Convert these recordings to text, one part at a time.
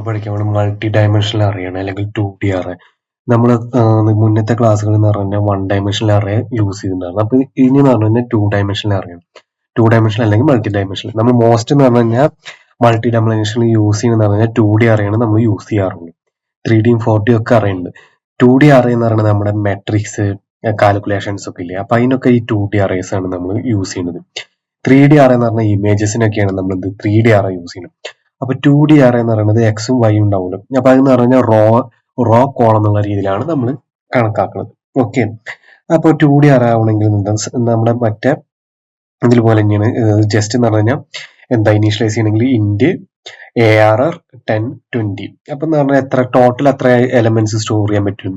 പഠിക്കാൻ വേണ്ടി multi dimensional അറിയണം, അല്ലെങ്കിൽ 2D അറേ. നമ്മൾ മുന്നത്തെ ക്ലാസ്സുകളിൽ എന്ന് പറഞ്ഞാൽ 1 ഡയമെൻഷണൽ അറേ യൂസ് ചെയ്യുന്നതാണ്. അപ്പൊ ഇനി എന്ന് പറഞ്ഞു കഴിഞ്ഞാൽ 2 ഡയമെൻഷണൽ അറിയണം. 2 ഡയമെൻഷണൽ അല്ലെങ്കിൽ മൾട്ടി ഡയമെൻഷണൽ. നമ്മൾ മോസ്റ്റ് എന്ന് പറഞ്ഞു കഴിഞ്ഞാൽ മൾട്ടി ഡയമെൻഷണൽ യൂസ് ചെയ്യുന്നത് പറഞ്ഞാൽ 2D അറേയാണ് നമ്മൾ യൂസ് ചെയ്യാറുള്ളൂ. 3Dയും 4Dയും ഒക്കെ അറിയുന്നുണ്ട്. 2D അറേ എന്ന് പറയുന്നത് നമ്മുടെ മെട്രിക്സ് കാൽക്കുലേഷൻസ് ഒക്കെ ഇല്ലേ, അപ്പൊ അതിനൊക്കെ ഈ 2D അറേസ് ആണ് നമ്മൾ യൂസ് ചെയ്യുന്നത്. 3D അറേ എന്ന് പറഞ്ഞാൽ ഇമേജസിനൊക്കെയാണ് നമ്മൾ 3D അറേ യൂസ് ചെയ്യുന്നത്. അപ്പൊ 2D അറേ എന്ന് പറയുന്നത് എക്സും വൈയും ഉണ്ടാവുമല്ലോ. അപ്പൊ അതെന്ന് പറഞ്ഞാൽ റോ കോളം എന്നുള്ള രീതിയിലാണ് നമ്മൾ കണക്കാക്കുന്നത്. ഓക്കെ, അപ്പോൾ 2D അറേ ആവണമെങ്കിൽ നമ്മുടെ മറ്റേ ഇതുപോലെ തന്നെയാണ്. ജസ്റ്റ് എന്ന് പറഞ്ഞു കഴിഞ്ഞാൽ എന്താ ഇനീഷ്യലൈസ് ചെയ്യണമെങ്കിൽ ഇന്റ് ARR 10 20. അപ്പൊ എന്ന് പറഞ്ഞാൽ ടോട്ടൽ എത്ര എലമെന്റ്സ് സ്റ്റോർ ചെയ്യാൻ പറ്റും?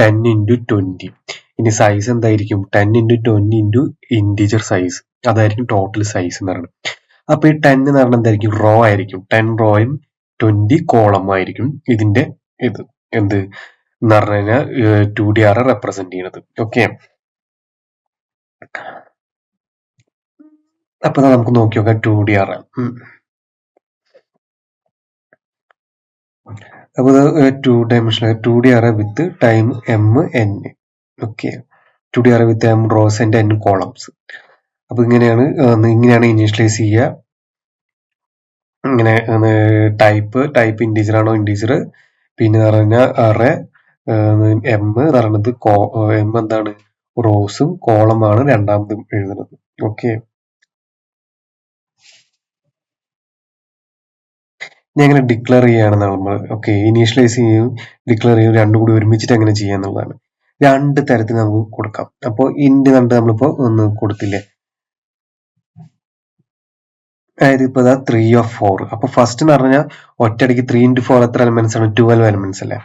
10 into 20. ഇനി സൈസ് എന്തായിരിക്കും? 10 into 20 into ഇന്റിജർ സൈസ്, അതായിരിക്കും ടോട്ടൽ സൈസ് എന്ന് പറയുന്നത്. അപ്പൊ ഈ 10 എന്ന് പറഞ്ഞാൽ എന്തായിരിക്കും? റോ ആയിരിക്കും. 10 റോയും 20 കോളം ആയിരിക്കും ഇതിന്റെ ഇത് എന്ത് എന്ന് പറഞ്ഞു കഴിഞ്ഞാൽ 2D അറേ റെപ്രസെന്റ് ചെയ്യുന്നത്. ഓക്കെ, അപ്പൊ നമുക്ക് നോക്കി നോക്കാം 2D അറേ. അപ്പൊ 2 dimensional 2D array with time M(n). Okay, 2D array with M rose and N columns. അപ്പൊ ഇങ്ങനെയാണ് ഇനീഷ്യലൈസ് ചെയ്യുക. ഇങ്ങനെ ടൈപ്പ് ഇന്റീജർ ആണോ ഇന്റീജർ, പിന്നെ പറഞ്ഞാൽ അറേ M പറയുന്നത് M എന്താണ്? റോസും കോളമാണ് രണ്ടാമത് എഴുതുന്നത്. ഓക്കെ, ഇനി എങ്ങനെ ഡിക്ലെയർ ചെയ്യാണെന്നാണ് നമ്മൾ. ഓക്കെ, ഇനീഷ്യലൈസ് ചെയ്യും ഡിക്ലെയർ ചെയ്യും രണ്ടും കൂടി ഒരുമിച്ചിട്ട് എങ്ങനെ ചെയ്യാന്നുള്ളതാണ്. 2 തരത്തിൽ നമുക്ക് കൊടുക്കാം. അപ്പോൾ ഇന്റ് കണ്ട് നമ്മളിപ്പോ ഒന്ന് കൊടുത്തില്ലേ, അതായത് ഇപ്പൊ 3 of 4. അപ്പൊ ഫസ്റ്റ് എന്ന് പറഞ്ഞാൽ ഒറ്റയടിക്ക് 3 into 4 എത്ര എലമെന്റ്സ് ആണ്? 12 എലമെന്റ്സ് അല്ലേ.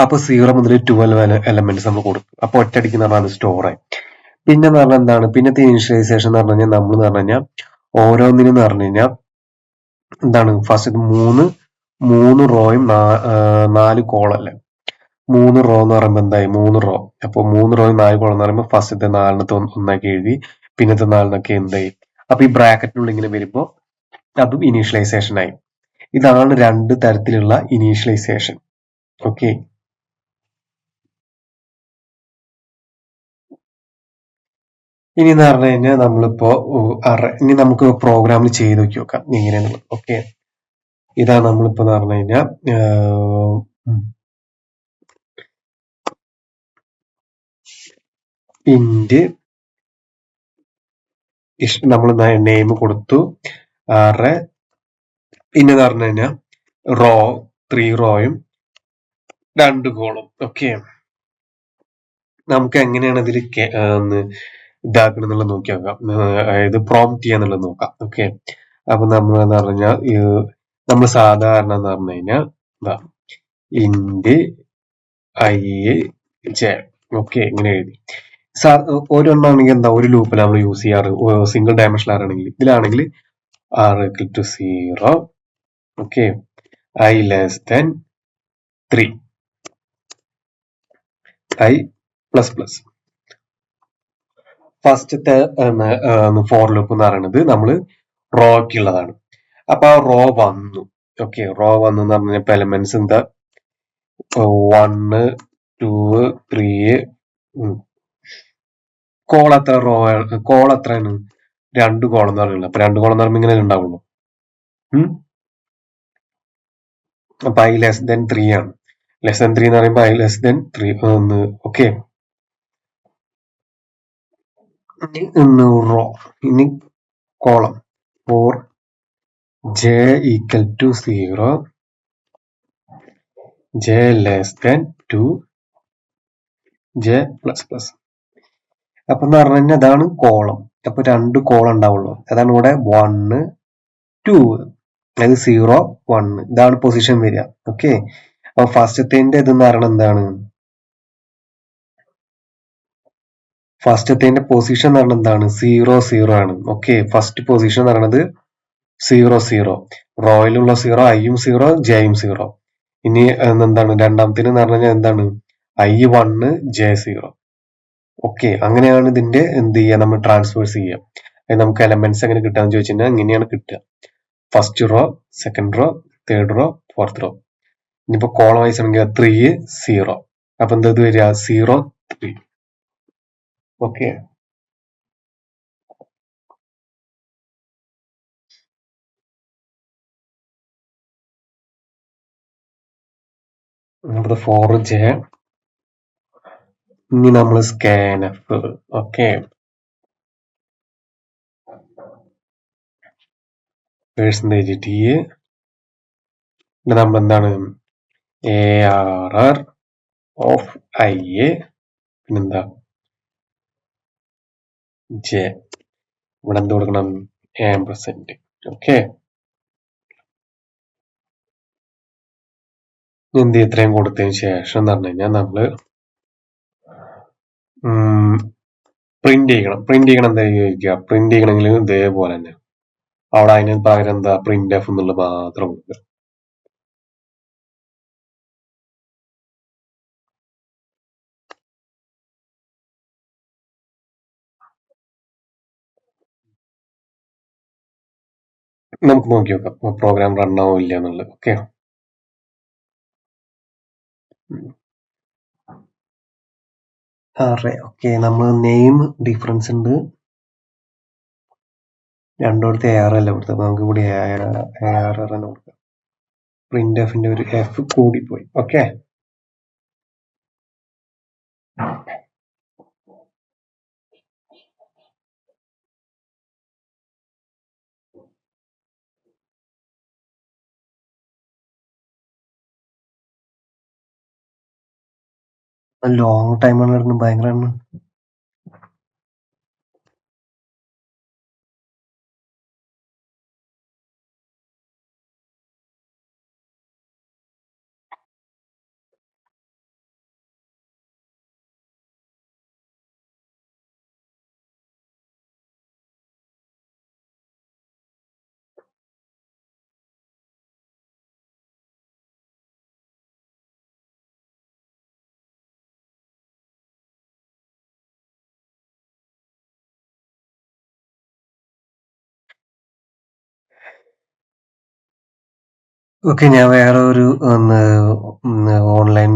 അപ്പൊ 0 മുതൽ 12 എലമെന്റ്സ് നമ്മൾ കൊടുക്കും. അപ്പൊ ഒറ്റയടിക്ക് എന്ന് പറഞ്ഞാൽ സ്റ്റോർ ആയി. പിന്നെ എന്ന് പറഞ്ഞാൽ എന്താണ്? പിന്നത്തെ ഇനീഷ്യലൈസേഷൻ എന്ന് പറഞ്ഞു കഴിഞ്ഞാൽ നമ്മൾ എന്ന് പറഞ്ഞു കഴിഞ്ഞാൽ ഓരോന്നിനും പറഞ്ഞു കഴിഞ്ഞാൽ എന്താണ്? ഫസ്റ്റ് 3 റോയും 4 കോളം അല്ലേ. 3 റോ എന്ന് പറയുമ്പോൾ എന്തായി? 3 റോ. അപ്പൊ 3 റോയും 4 കോളം എന്ന് പറയുമ്പോൾ ഫസ്റ്റത്തെ 4 ഒന്നാക്കി എഴുതി, പിന്നത്തെ 4 എന്തായി? അപ്പൊ ഈ ബ്രാക്കറ്റിനുള്ളിൽ ഇങ്ങനെ വരുമ്പോ അതും ഇനീഷ്യലൈസേഷൻ ആയി. ഇതാണ് 2 തരത്തിലുള്ള ഇനീഷ്യലൈസേഷൻ. ഓക്കെ, ഇനി എന്ന് പറഞ്ഞു കഴിഞ്ഞാൽ നമ്മളിപ്പോ ഇനി നമുക്ക് പ്രോഗ്രാമിൽ ചെയ്ത് നോക്കി നോക്കാം എങ്ങനെയാണെന്നുള്ളത്. ഓക്കെ, ഇതാണ് നമ്മളിപ്പോ എന്ന് പറഞ്ഞു കഴിഞ്ഞാൽ ഇന്റ് നമ്മൾ നെയിം കൊടുത്തു അറേ. പിന്നെ പറഞ്ഞു കഴിഞ്ഞാൽ റോ 3 റോയും 2 കോളും. ഓക്കെ, നമുക്ക് എങ്ങനെയാണ് ഇതിൽ ഇതാക്കണം എന്നുള്ളത് നോക്കി നോക്കാം, അതായത് പ്രോംപ്റ്റ് ചെയ്യാന്നുള്ളത് നോക്കാം. ഓക്കെ, അപ്പൊ നമ്മൾ എന്ന് പറഞ്ഞാൽ നമ്മൾ സാധാരണ എന്ന് പറഞ്ഞു കഴിഞ്ഞാൽ ഇന്റ് ij. ഓക്കെ, ഇങ്ങനെ എഴുതി. ഒരെണ്ണമാണെങ്കിൽ എന്താ, ഒരു ലൂപ്പിൽ നമ്മൾ യൂസ് ചെയ്യാറ് സിംഗിൾ ഡയമെൻഷൻ ആണെങ്കിൽ. ഇതിലാണെങ്കിൽ r equal to 0. Okay, I less than 3, I plus plus. ഫസ്റ്റത്തെ ഫോർ ലൂപ്പ് എന്ന് പറയുന്നത് നമ്മൾ റോക്ക് ഉള്ളതാണ്. അപ്പൊ ആ റോ വന്നു. ഓക്കെ, റോ വന്നു എന്ന് പറഞ്ഞപ്പോ എലമെന്റ്സ് എന്താ? 1 2 3. കോൾ എത്രയാണ്? 2 കോളം എന്ന് പറയുന്നത്. അപ്പൊ 2 കോളം എന്ന് പറയുമ്പോൾ ഇങ്ങനെ ഉണ്ടാവുള്ളൂ. അപ്പൊ I less than 3 ആണ്. ലെസ് ദാൻ 3 എന്ന് പറയുമ്പോൾ I less than 3. Okay, row. ഇനി column four j equal to 0, j less than 2, j plus plus. അപ്പൊ എന്ന് പറഞ്ഞു കഴിഞ്ഞാൽ അതാണ് കോളം. അപ്പൊ 2 കോളം ഉണ്ടാവുള്ളൂ. അതാണ് ഇവിടെ 1 2, അതായത് 0 1. ഇതാണ് പൊസിഷൻ വരിക. ഓക്കെ, അപ്പൊ ഫസ്റ്റത്തിന്റെ ഇതെന്ന് പറയുന്നത് എന്താണ്? ഫസ്റ്റത്തിന്റെ പൊസിഷൻ എന്ന് പറയുന്നത് എന്താണ്? 0 0 ആണ്. ഓക്കെ, ഫസ്റ്റ് പൊസിഷൻ എന്ന് പറയുന്നത് 0 0. റോയിലുള്ള 0, ഐയും 0, ജെയും 0. ഇനി എന്താണ് രണ്ടാമത്തിന് എന്ന് പറഞ്ഞു കഴിഞ്ഞാൽ എന്താണ്? I 1 j 0. ഓക്കെ, അങ്ങനെയാണ് ഇതിന്റെ എന്ത് ചെയ്യുക, നമ്മൾ ട്രാൻസ്ഫേഴ്സ് ചെയ്യുക. നമുക്ക് എലമെന്റ്സ് എങ്ങനെ കിട്ടാന്ന് ചോദിച്ചു കഴിഞ്ഞാൽ ഇങ്ങനെയാണ് കിട്ടുക. First row, second row, third row, fourth raw. ഇനിയിപ്പോ കോളം വൈസ് ആണെങ്കിൽ 3 0. അപ്പൊ എന്താ ഇത് വരിക 0 3. ഓക്കെ. നമ്മുടെ 4J. ഇനി നമ്മൾ സ്കാൻഎഫ്. ഓക്കെ. Percentage T. നമ്മൾ എന്താണ് ARR ഓഫ് IA പിന്നെന്താ ജെ. ഇവിടെ എന്ത് കൊടുക്കണം ആംപർസെന്റ്. ഓക്കെ. എന്ത് ഇത്രയും കൊടുത്തതിന് ശേഷം എന്ന് പറഞ്ഞു കഴിഞ്ഞാൽ നമ്മള് പ്രിന്റ് ചെയ്യണം. പ്രിന്റ് ചെയ്യണം എന്താ ചോദിക്കുക? പ്രിന്റ് ചെയ്യണമെങ്കിൽ ഇതേപോലെ തന്നെ അവിടെ അതിന് പകരം എന്താ പ്രിന്റ് എഫ് എന്നുള്ളത് മാത്രം കൊടുക്കുക. നമുക്ക് നോക്കി നോക്കാം പ്രോഗ്രാം റൺ ആവോ ഇല്ല എന്നുള്ളത്. ഓക്കെ. ഓക്കെ. നമ്മൾ നെയിം ഡിഫറൻസ് ഉണ്ട്. രണ്ടിടത്ത് AR അല്ല കൊടുത്തത്. നമുക്ക് ഇവിടെ AR തന്നെ കൊടുക്കാം. പ്രിന്റ് എഫിന്റെ ഒരു എഫ് കൂടിപ്പോയി. ഓക്കെ. ലോങ് ടൈമാണ് എടുക്കുന്നത്. ഭയങ്കരമാണ്. ഓക്കെ. ഞാൻ വേറെ ഒരു ഓൺലൈൻ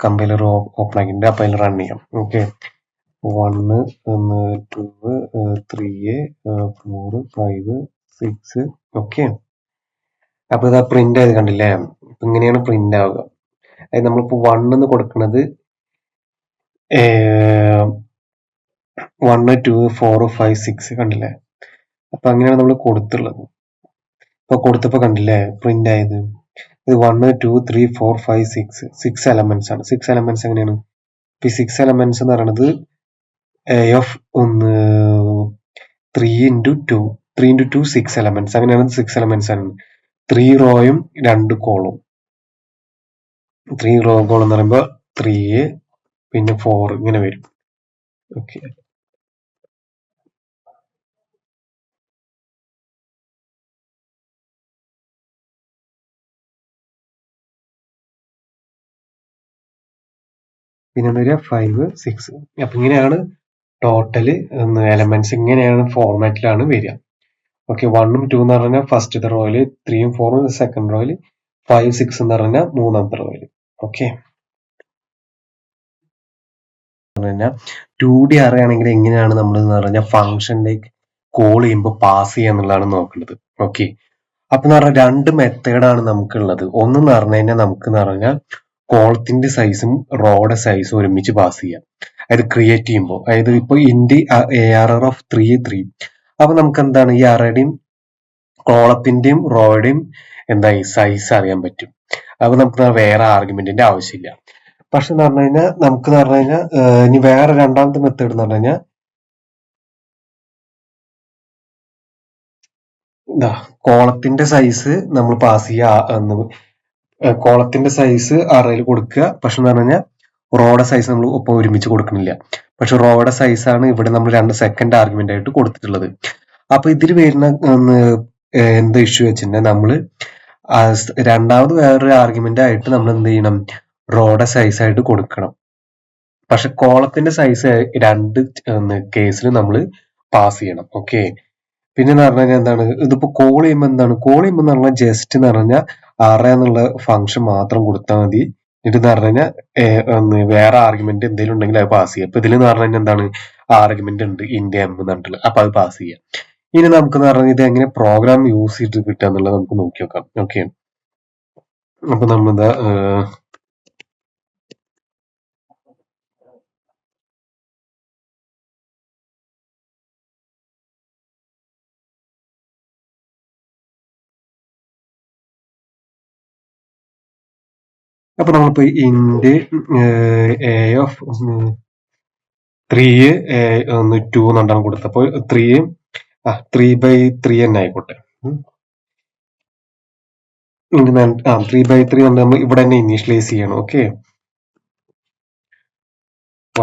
കമ്പൈലർ ഓപ്പൺ ആക്കിയിട്ടുണ്ട്. അപ്പൊ അതിൽ റൺ ചെയ്യാം. ഓക്കെ. 1 2 3 4 5 6. ഓക്കെ. അപ്പൊ ഇതാ പ്രിന്റ് ആയത് കണ്ടില്ലേ? ഇങ്ങനെയാണ് പ്രിന്റ് ആവുക. അതായത് നമ്മളിപ്പോ 1 എന്ന് കൊടുക്കുന്നത് 1 2 4 5 6 കണ്ടില്ലേ? അപ്പൊ അങ്ങനെയാണ് നമ്മൾ കൊടുത്തുള്ളത്. ഇപ്പൊ കൊടുത്തപ്പോ കണ്ടില്ലേ പ്രിന്റ് ആയത്? ഇത് 1 2 3 4 5 6 എലമെന്റ്സ് ആണ്. 6 എലമെന്റ്സ് എങ്ങനെയാണ്? ഇപ്പൊ 6 എലമെന്റ്സ് എന്ന് പറയുന്നത് ഓഫ് 3 into 2 3 into 2 6 എലമെന്റ്സ്. അങ്ങനെയാണ് 6 എലമെന്റ്സ് ആണ്. 3 റോയും 2 കോളും. 3 റോ കോളം എന്ന് പറയുമ്പോൾ 3 പിന്നെ 4 ഇങ്ങനെ വരും. ഓക്കെ. പിന്നെ വരിക 5 6. അപ്പൊ ഇങ്ങനെയാണ് ടോട്ടല് എലമെന്റ്സ് ഇങ്ങനെയാണ് ഫോർമാറ്റിലാണ് വരിക. ഓക്കെ. 1ഉം 2 എന്ന് പറഞ്ഞാൽ ഫസ്റ്റത്തെ റോയില്, 3ഉം 4ഉം സെക്കൻഡ് റോയില്, 5 6 എന്ന് പറഞ്ഞാൽ മൂന്നാമത്തെ റോയില്. ഓക്കെ. 2D അറിയാണെങ്കിൽ എങ്ങനെയാണ് നമ്മൾ എന്ന് പറഞ്ഞാൽ ഫംഗ്ഷനിലേക്ക് കോൾ ചെയ്യുമ്പോൾ പാസ് ചെയ്യുക എന്നുള്ളതാണ് നോക്കേണ്ടത്. ഓക്കെ. അപ്പൊ എന്ന് പറഞ്ഞാൽ 2 മെത്തേഡാണ് നമുക്കുള്ളത്. ഒന്ന് എന്ന് പറഞ്ഞു കഴിഞ്ഞാൽ നമുക്ക് എന്ന് പറഞ്ഞാൽ കോളത്തിന്റെ സൈസും റോയുടെ സൈസും ഒരുമിച്ച് പാസ് ചെയ്യാം. അതായത് ക്രിയേറ്റ് ചെയ്യുമ്പോൾ, അതായത് ഇപ്പൊ ഇൻഡി ARR ഓഫ് 3 3. അപ്പൊ നമുക്ക് എന്താണ് ഈ അറയുടെയും കോളത്തിന്റെയും റോയുടെയും എന്തായി സൈസ് അറിയാൻ പറ്റും. അപ്പൊ നമുക്ക് വേറെ ആർഗ്യുമെന്റിന്റെ ആവശ്യമില്ല. പക്ഷെ എന്ന് പറഞ്ഞു കഴിഞ്ഞാൽ നമുക്ക് എന്ന് പറഞ്ഞു കഴിഞ്ഞാൽ ഇനി വേറെ രണ്ടാമത്തെ മെത്തേഡ് എന്ന് പറഞ്ഞു കഴിഞ്ഞാൽ കോളത്തിന്റെ സൈസ് നമ്മൾ പാസ് ചെയ്യുക. കോളത്തിന്റെ സൈസ് അറയിൽ കൊടുക്കുക. പക്ഷെ എന്ന് പറഞ്ഞു കഴിഞ്ഞാൽ റോയുടെ സൈസ് നമ്മൾ ഒപ്പം ഒരുമിച്ച് കൊടുക്കണില്ല. പക്ഷെ റോയുടെ സൈസ് ആണ് ഇവിടെ നമ്മൾ 2 സെക്കൻഡ് ആർഗ്യുമെന്റ് ആയിട്ട് കൊടുത്തിട്ടുള്ളത്. അപ്പൊ ഇതിൽ വരുന്ന എന്താ ഇഷ്യൂ വെച്ചിട്ടുണ്ടെങ്കിൽ നമ്മള് രണ്ടാമത് വേറൊരു ആർഗ്യുമെന്റ് ആയിട്ട് നമ്മൾ എന്ത് ചെയ്യണം? റോയുടെ സൈസ് ആയിട്ട് കൊടുക്കണം. പക്ഷെ കോളത്തിന്റെ സൈസ് 2 കേസിൽ നമ്മൾ പാസ് ചെയ്യണം. ഓക്കെ. പിന്നെ എന്ന് പറഞ്ഞു കഴിഞ്ഞാൽ എന്താണ് ഇതിപ്പോ കോൾ ചെയ്യുമ്പോൾ എന്താണ്? കോൾ ചെയ്യുമ്പോൾ എന്ന് പറഞ്ഞാൽ ജസ്റ്റ് എന്ന് പറഞ്ഞാൽ array എന്നുള്ള ഫംഗ്ഷൻ മാത്രം കൊടുത്താൽ മതി. എന്നിട്ട് പറഞ്ഞു കഴിഞ്ഞാൽ വേറെ ആർഗ്യുമെന്റ് എന്തെങ്കിലും ഉണ്ടെങ്കിൽ അത് പാസ് ചെയ്യാം. ഇപ്പൊ ഇതിൽ പറഞ്ഞു കഴിഞ്ഞാൽ എന്താണ് ആർഗ്യുമെന്റ് ഉണ്ട് ഇന്റ് എം എന്ന് പറഞ്ഞിട്ടുള്ളത്. അപ്പൊ അത് പാസ് ചെയ്യാം. ഇനി നമുക്ക് പറഞ്ഞാൽ ഇത് എങ്ങനെ പ്രോഗ്രാം യൂസ് ചെയ്തിട്ട് കിട്ടുക എന്നുള്ളത് നമുക്ക് നോക്കി നോക്കാം. ഓക്കെ, അപ്പൊ നമ്മളിതാ അപ്പൊ നമ്മളിപ്പോ ഇന്റ് എ ഓഫ് 3 2 എന്നുണ്ടാണ് കൊടുത്തപ്പോ 3/3 തന്നെ ആയിക്കോട്ടെ. ഇനി 3/3 നമ്മൾ ഇവിടെ തന്നെ ഇനീഷ്യലൈസ് ചെയ്യണം. ഓക്കെ,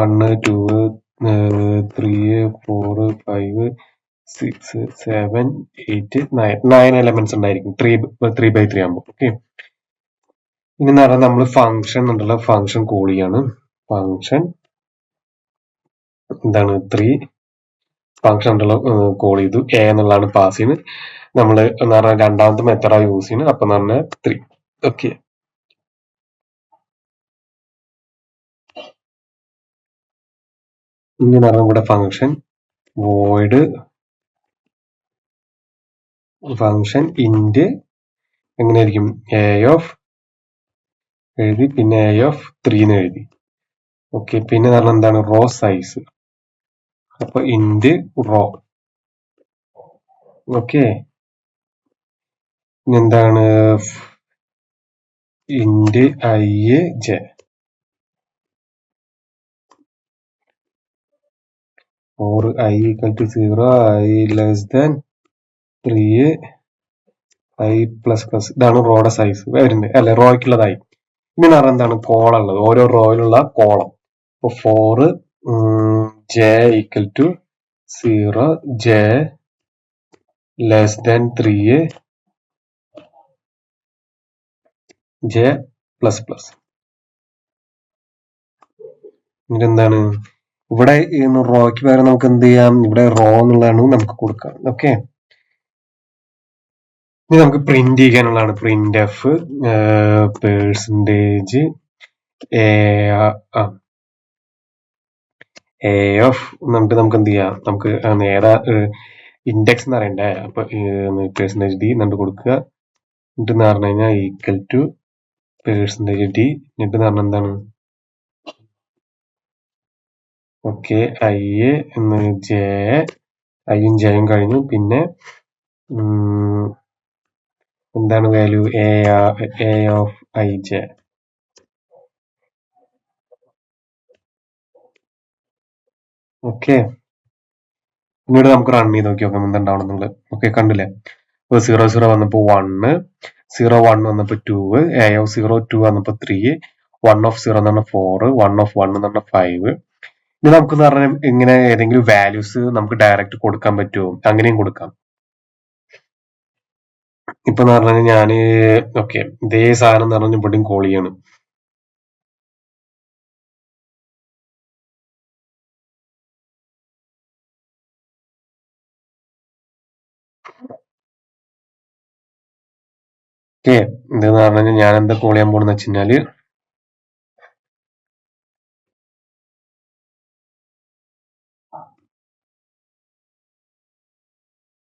1 2 3 4 5 6 7 8 9 എലമെന്റ്സ് ഉണ്ടായിരിക്കും 3/3 ആകുമ്പോൾ. ഓക്കെ, ഇനി പറഞ്ഞാൽ നമ്മൾ ഫംഗ്ഷൻ ഉണ്ടല്ലോ, ഫംഗ്ഷൻ കോൾ ചെയ്യാണ്. ഫംഗ്ഷൻ എന്താണ് 3 ഫംഗ്ഷൻ ഉണ്ടല്ലോ കോൾ ചെയ്തു. എ എന്നുള്ളതാണ് പാസ് ചെയ്യുന്നത്. നമ്മള് എന്ന് പറഞ്ഞാൽ രണ്ടാമത്തെ മെത്തേഡാണ് യൂസ് ചെയ്യുന്നത്. അപ്പൊ എന്ന് പറഞ്ഞാൽ 3. ഓക്കെ, ഇനി പറഞ്ഞാൽ ഇവിടെ ഫംഗ്ഷൻ വോയിഡ് ഫംഗ്ഷൻ ഇന്റ് എങ്ങനെയായിരിക്കും എ ഓഫ് എഴുതി, പിന്നെ എ ഓഫ് 3 എന്ന് എഴുതി. ഓക്കെ, പിന്നെ പറഞ്ഞാൽ എന്താണ് റോ സൈസ്. അപ്പൊ ഇന്റ് റോ. ഓക്കെ, ഇനി എന്താണ് int I J. or I equal to 0, I less than 3, I plus plus. ഇതാണ് റോയുടെ സൈസ് വരുന്നത്, അല്ലെ റോയ്ക്കുള്ളതായി. ഇനി പറഞ്ഞാൽ എന്താണ് കോളം ഉള്ളത്, ഓരോ റോയിലുള്ള കോളം. അപ്പൊ 4 J equal to 0, J less than 3, J plus plus. എന്നിട്ട് എന്താണ് ഇവിടെ റോയ്ക്ക് പകരം നമുക്ക് എന്ത് ചെയ്യാം, ഇവിടെ റോ എന്നുള്ളതാണ് നമുക്ക് കൊടുക്കാം. ഓക്കെ, ഇനി നമുക്ക് പ്രിന്റ് ചെയ്യാനുള്ളതാണ്. Print f percentage a of എന്നിട്ട് നമുക്ക് എന്ത് ചെയ്യാം, നമുക്ക് നേരെ ഇൻഡെക്സ് എന്ന് പറയണ്ടേ. അപ്പൊ പേഴ്സൻറ്റേജ് ഡി എന്നിട്ട് കൊടുക്കുക. എന്നിട്ട് എന്ന് പറഞ്ഞു കഴിഞ്ഞാൽ ഈക്വൽ ടു പേഴ്സൻറ്റേജ് ഡി. എന്നിട്ട് പറഞ്ഞാൽ എന്താണ് ഓക്കെ ഐ എന്ന് ജെ, ഐയും ജെയും കഴിഞ്ഞു. പിന്നെ എന്താണ് value A of I J. Okay, പിന്നീട് നമുക്ക് റൺ ചെയ്ത് നോക്കി നോക്കാം എന്തുണ്ടാവണമെന്നുള്ളത്. ഓക്കെ, കണ്ടില്ലേ, ഇപ്പൊ 0 0 വന്നപ്പോ 1, 0 1 വന്നപ്പോ 2, എ ഓഫ് 0 2 വന്നപ്പോ 3, 1 ഓഫ് 0 എന്ന് പറഞ്ഞാൽ 4, 1 ഓഫ് 1 എന്ന് പറഞ്ഞാൽ 5. ഇനി നമുക്ക് പറഞ്ഞാൽ ഇങ്ങനെ ഏതെങ്കിലും വാല്യൂസ് നമുക്ക് ഡയറക്റ്റ് കൊടുക്കാൻ പറ്റുമോ, അങ്ങനെയും കൊടുക്കാം. ഇപ്പൊ എന്ന് പറഞ്ഞാൽ ഞാന് ഓക്കെ ഇതേ സാധനം എന്ന് പറഞ്ഞാൽ ഇവിടെയും കോൾ ചെയ്യാണ്. ഓക്കെ, ഇതെന്ന് പറഞ്ഞു ഞാൻ എന്താ കോൾ ചെയ്യാൻ പോണെന്ന് വെച്ച് കഴിഞ്ഞാല്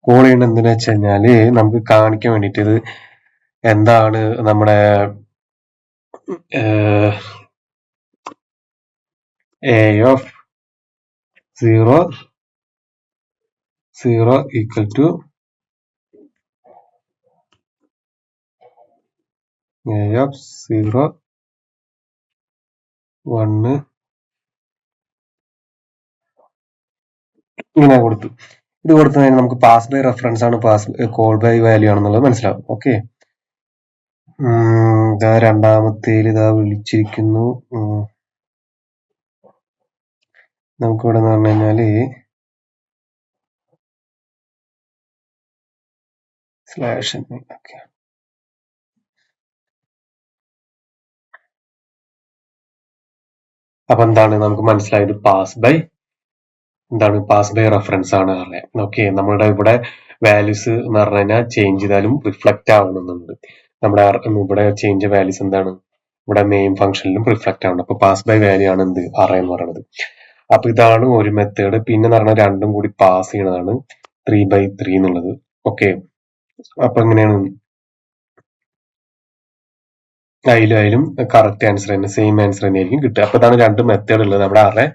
കോൾ ചെയ്യേണ്ടത് എന്തിനാ വെച്ച് കഴിഞ്ഞാല് നമുക്ക് കാണിക്കാൻ വേണ്ടിട്ട് ഇത് എന്താണ് നമ്മുടെ A of 0 0 equal to A of 0 1 ഇങ്ങനെ കൊടുത്തു. ഇത് കൊടുത്തു കഴിഞ്ഞാൽ നമുക്ക് പാസ് ബൈ റെഫറൻസ് ആണ്, കോൾ ബൈ വാല്യൂ ആണെന്നുള്ളത് മനസ്സിലാവും. ഓക്കെ, ഇതാ രണ്ടാമത്തേല് ഇതാ വിളിച്ചിരിക്കുന്നു. നമുക്കിവിടെ എന്ന് പറഞ്ഞു കഴിഞ്ഞാല് സ്ലാഷ്. ഓക്കെ, അപ്പൊ എന്താണ് നമുക്ക് മനസ്സിലായത്, പാസ് ബൈ റെഫറൻസ് ആണ് അറിയാം. ഓക്കെ, നമ്മുടെ ഇവിടെ വാല്യൂസ് എന്ന് പറഞ്ഞു കഴിഞ്ഞാൽ ചേഞ്ച് ചെയ്താലും റിഫ്ലക്റ്റ് ആവണമെന്നുണ്ട്. നമ്മുടെ ഇവിടെ ചേഞ്ച് വാല്യൂസ് എന്താണ്, ഇവിടെ മെയിൻ ഫംഗ്ഷനിലും റിഫ്ലക്ട് ആണ്. അപ്പൊ പാസ് ബൈ വാല്യൂ ആണ് എന്ത് അറേ എന്ന് പറയുന്നത്. അപ്പൊ ഇതാണ് ഒരു മെത്തേഡ്. പിന്നെ പറഞ്ഞാൽ രണ്ടും കൂടി പാസ് ചെയ്യണതാണ് 3/3 എന്നുള്ളത്. ഓക്കെ, അപ്പൊ എങ്ങനെയാണ് അതിലും കറക്റ്റ് ആൻസർ തന്നെ, സെയിം ആൻസർ തന്നെയായിരിക്കും കിട്ടുക. അപ്പൊ ഇതാണ് രണ്ട് മെത്തേഡ് ഉള്ളത്. നമ്മുടെ അറേ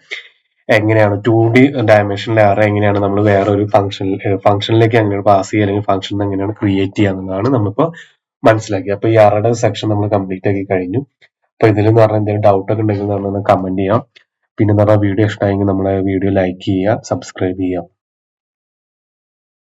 എങ്ങനെയാണ് 2D ഡയമെൻഷനിലെ അറേ എങ്ങനെയാണ് നമ്മൾ വേറൊരു ഫംഗ്ഷനിലേക്ക് എങ്ങനെയാണ് പാസ് ചെയ്യുക, അല്ലെങ്കിൽ ഫംഗ്ഷൻ എങ്ങനെയാണ് ക്രിയേറ്റ് ചെയ്യുക എന്നുള്ളതാണ് നമ്മളിപ്പോ മനസ്സിലാക്കി. അപ്പൊ ഈ അറയുടെ സെക്ഷൻ നമ്മൾ കംപ്ലീറ്റ് ആക്കി കഴിഞ്ഞു. അപ്പൊ ഇതിലെന്ന് പറഞ്ഞാൽ എന്തെങ്കിലും ഡൗട്ട് ഒക്കെ ഉണ്ടെങ്കിൽ നമ്മൾ കമന്റ് ചെയ്യാം. പിന്നെ എന്ന് പറഞ്ഞാൽ വീഡിയോ ഇഷ്ടമായെങ്കിൽ നമ്മളെ വീഡിയോ ലൈക്ക് ചെയ്യുക, സബ്സ്ക്രൈബ് ചെയ്യുക.